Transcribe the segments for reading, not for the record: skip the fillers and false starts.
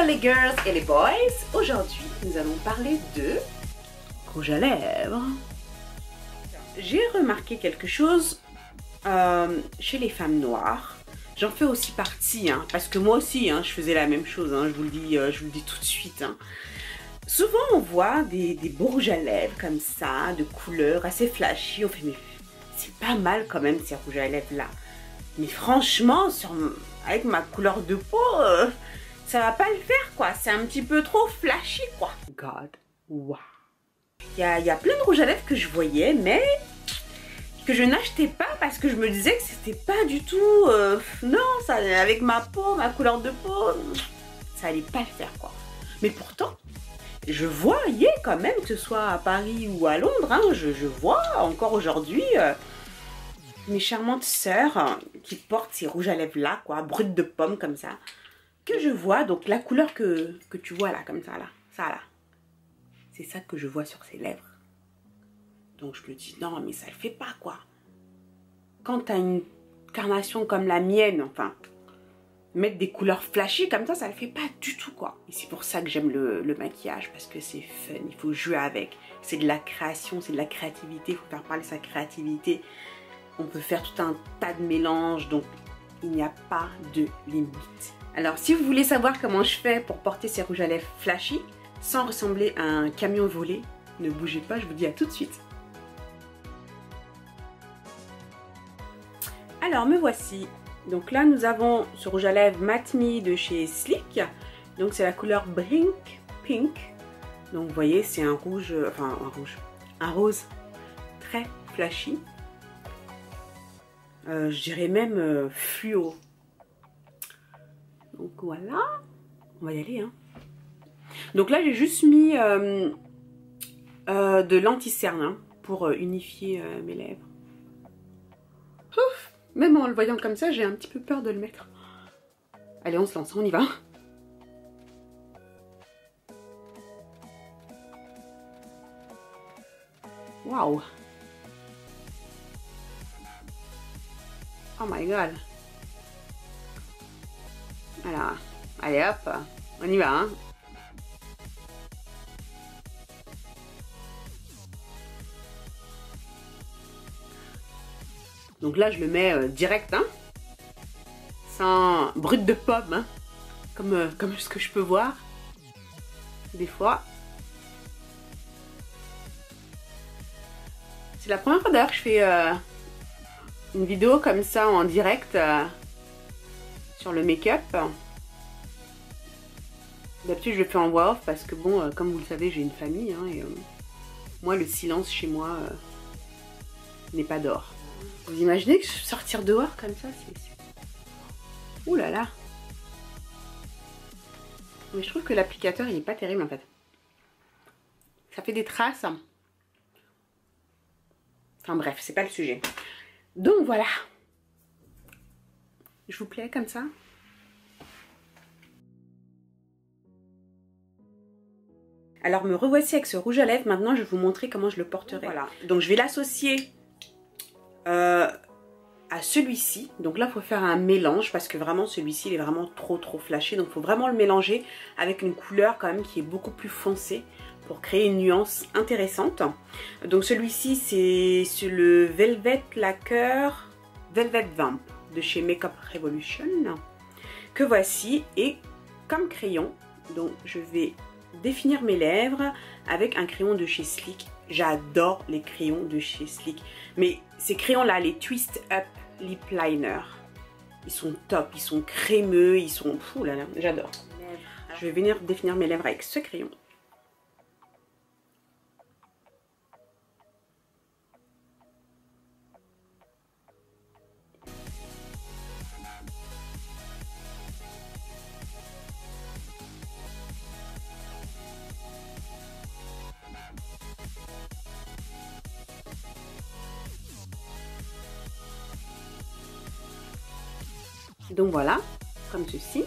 les girls et les boys, aujourd'hui nous allons parler de rouge à lèvres. J'ai remarqué quelque chose chez les femmes noires. J'en fais aussi partie, hein, parce que moi aussi je faisais la même chose, je vous le dis tout de suite. Souvent on voit des beaux rouges à lèvres comme ça, de couleurs assez flashy. On fait mais c'est pas mal quand même ces rouges à lèvres là. Mais franchement, avec ma couleur de peau, ça va pas le faire quoi. C'est un petit peu trop flashy quoi. God, wow. Il y a plein de rouges à lèvres que je voyais, mais que je n'achetais pas parce que je me disais que c'était pas du tout... non, ça, avec ma peau, ma couleur de peau, ça allait pas le faire quoi. Mais pourtant, je voyais quand même, que ce soit à Paris ou à Londres, je vois encore aujourd'hui mes charmantes sœurs qui portent ces rouges à lèvres là, quoi, brutes de pomme comme ça, que je vois, donc la couleur que tu vois là, comme ça là, c'est ça que je vois sur ses lèvres. Donc je me dis, non mais ça le fait pas quoi. Quand tu as une carnation comme la mienne, enfin, mettre des couleurs flashy comme ça le fait pas du tout quoi. Et c'est pour ça que j'aime le maquillage, parce que c'est fun, il faut jouer avec. C'est de la création, c'est de la créativité, il faut faire parler sa créativité. On peut faire tout un tas de mélanges, donc il n'y a pas de limite. Alors si vous voulez savoir comment je fais pour porter ces rouges à lèvres flashy, sans ressembler à un camion volé, ne bougez pas, je vous dis à tout de suite. Alors me voici. Donc là nous avons ce rouge à lèvres Matte Me de chez Sleek. Donc c'est la couleur Brink Pink. Donc vous voyez c'est un rouge, un rose très flashy. Je dirais même fluo. Donc voilà, on va y aller. Donc là j'ai juste mis de l'anti-cerne pour unifier mes lèvres. Ouf, même en le voyant comme ça, j'ai un petit peu peur de le mettre. Allez, on se lance, on y va. Waouh. Oh my god. Alors, allez hop, on y va. Donc là je le mets direct, sans brut de pomme, comme ce que je peux voir des fois. C'est la première fois d'ailleurs que je fais une vidéo comme ça en direct sur le make-up. D'habitude je le fais en voix off parce que bon, comme vous le savez, j'ai une famille et moi le silence chez moi n'est pas d'or. Vous imaginez que sortir dehors comme ça, c'est... Ouh là là. Mais je trouve que l'applicateur il est pas terrible en fait. Ça fait des traces. Enfin bref, c'est pas le sujet. Donc voilà. Je vous plais comme ça? Alors me revoici avec ce rouge à lèvres. Maintenant je vais vous montrer comment je le porterai. Voilà. Donc je vais l'associer à celui-ci. Donc là il faut faire un mélange parce que vraiment celui-ci il est vraiment trop flashé. Donc il faut vraiment le mélanger avec une couleur quand même qui est beaucoup plus foncée pour créer une nuance intéressante. Donc celui-ci c'est le Velvet Lacquer Velvet Vamp de chez Makeup Revolution que voici. Et comme crayon, donc je vais définir mes lèvres avec un crayon de chez Sleek. J'adore les crayons de chez Sleek, mais ces crayons là, les Twist Up Lip Liner, ils sont top, ils sont crémeux, ils sont... Ouh là là, j'adore. Je vais venir définir mes lèvres avec ce crayon. Donc voilà, comme ceci.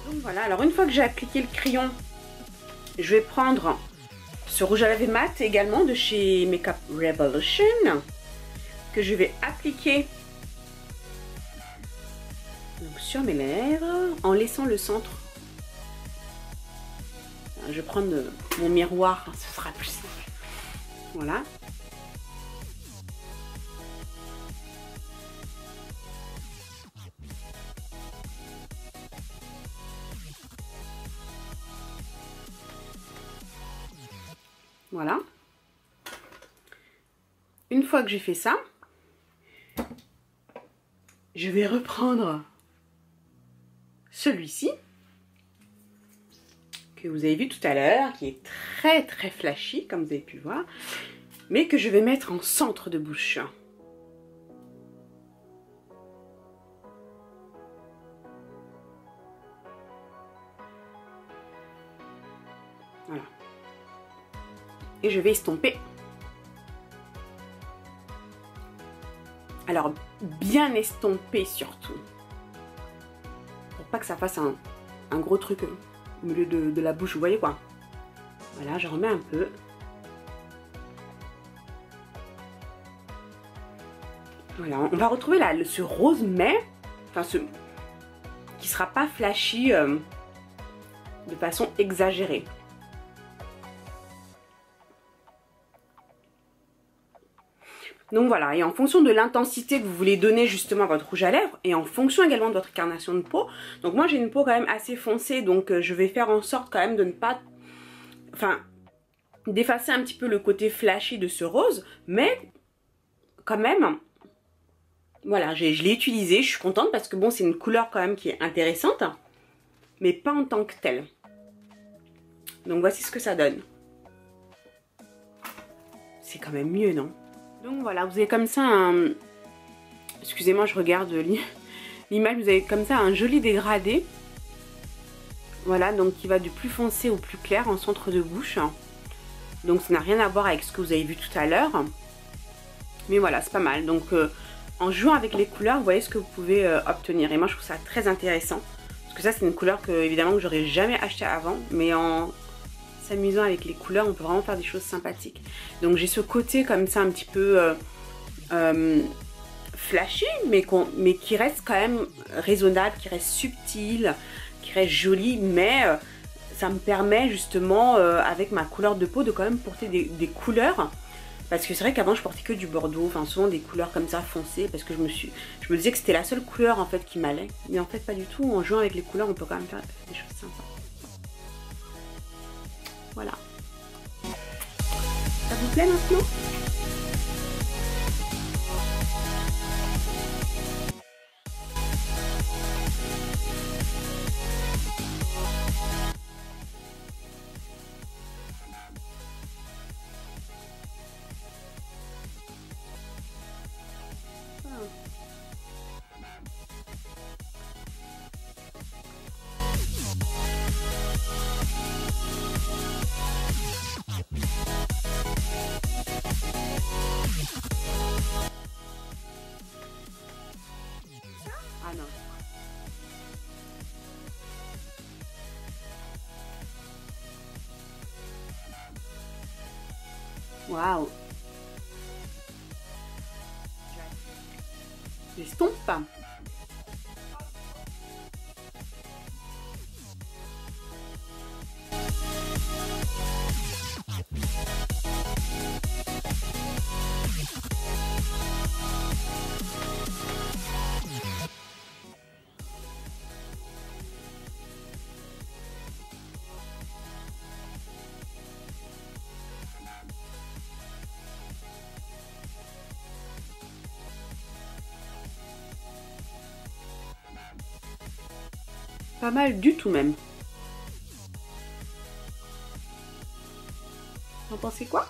Donc voilà, alors une fois que j'ai appliqué le crayon, je vais prendre ce rouge à lèvres mat également de chez Makeup Revolution que je vais appliquer donc sur mes lèvres en laissant le centre Je vais prendre mon miroir, ce sera plus simple. Voilà. Voilà. Une fois que j'ai fait ça, je vais reprendre celui-ci que vous avez vu tout à l'heure, qui est très flashy, comme vous avez pu voir, mais que je vais mettre en centre de bouche. Voilà. Et je vais estomper. Alors, bien estomper surtout. Pour pas que ça fasse un gros truc au milieu de la bouche, vous voyez quoi. Voilà, je remets un peu. Voilà, on va retrouver là ce rose mais, enfin qui sera pas flashy de façon exagérée. Donc voilà, et en fonction de l'intensité que vous voulez donner justement à votre rouge à lèvres, et en fonction également de votre carnation de peau, donc moi j'ai une peau quand même assez foncée, donc je vais faire en sorte quand même de ne pas, enfin, d'effacer un petit peu le côté flashy de ce rose, mais quand même, voilà, je l'ai utilisé, je suis contente parce que bon, c'est une couleur quand même qui est intéressante, mais pas en tant que telle. Donc voici ce que ça donne. C'est quand même mieux, non? Donc voilà, vous avez comme ça un... Excusez-moi, je regarde l'image, vous avez comme ça un joli dégradé. Voilà, donc qui va du plus foncé au plus clair en centre de bouche. Donc ça n'a rien à voir avec ce que vous avez vu tout à l'heure. Mais voilà, c'est pas mal. Donc en jouant avec les couleurs, vous voyez ce que vous pouvez obtenir. Et moi je trouve ça très intéressant. Parce que ça c'est une couleur que évidemment que j'aurais jamais acheté avant. Mais en s'amusant avec les couleurs, on peut vraiment faire des choses sympathiques. Donc j'ai ce côté comme ça un petit peu flashy, mais qui reste quand même raisonnable, qui reste subtil, qui reste joli, mais ça me permet justement avec ma couleur de peau de quand même porter des couleurs. Parce que c'est vrai qu'avant je portais que du bordeaux, enfin souvent des couleurs comme ça foncées, parce que je me disais que c'était la seule couleur en fait qui m'allait. Mais en fait pas du tout, en jouant avec les couleurs on peut quand même faire des choses sympas. Voilà. Ça vous plaît maintenant? Ah non. Waouh. J'estompe. Pas mal du tout même. Vous en pensez quoi?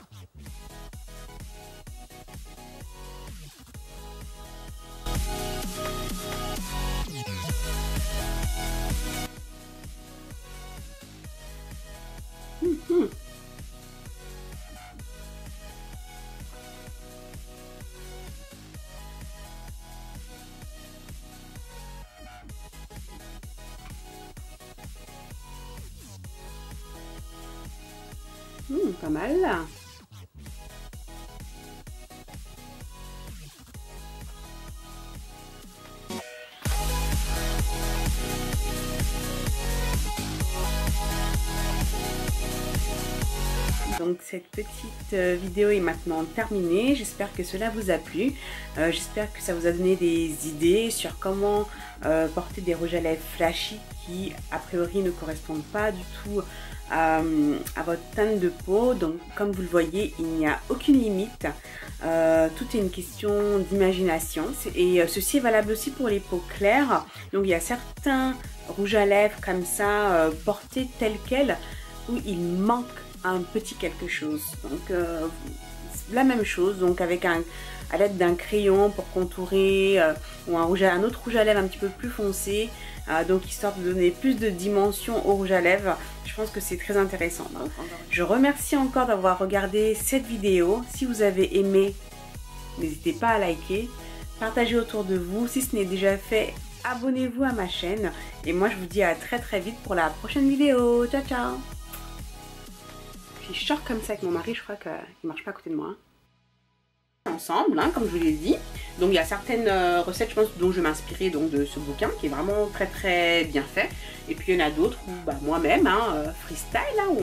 Pas mal là. donc cette petite vidéo est maintenant terminée. J'espère que cela vous a plu. J'espère que ça vous a donné des idées sur comment porter des rouges à lèvres flashy qui a priori ne correspondent pas du tout à votre teinte de peau. Donc comme vous le voyez, il n'y a aucune limite. Tout est une question d'imagination. Et ceci est valable aussi pour les peaux claires. Donc il y a certains rouges à lèvres comme ça, portés tels quels, où il manque un petit quelque chose. Donc la même chose, donc avec à l'aide d'un crayon pour contourer ou un autre rouge à lèvres un petit peu plus foncé, donc histoire de donner plus de dimension au rouge à lèvres. Je pense que c'est très intéressant. Donc, je remercie encore d'avoir regardé cette vidéo. Si vous avez aimé, n'hésitez pas à liker, partagez autour de vous. Si ce n'est déjà fait, abonnez-vous à ma chaîne. Et moi je vous dis à très vite pour la prochaine vidéo. Ciao ciao. Si je sors comme ça avec mon mari, je crois qu'il ne marche pas à côté de moi. Ensemble, hein, comme je vous l'ai dit. Donc il y a certaines recettes, je pense, dont je vais m'inspirer de ce bouquin qui est vraiment très bien fait. Et puis il y en a d'autres où moi-même, freestyle, hein,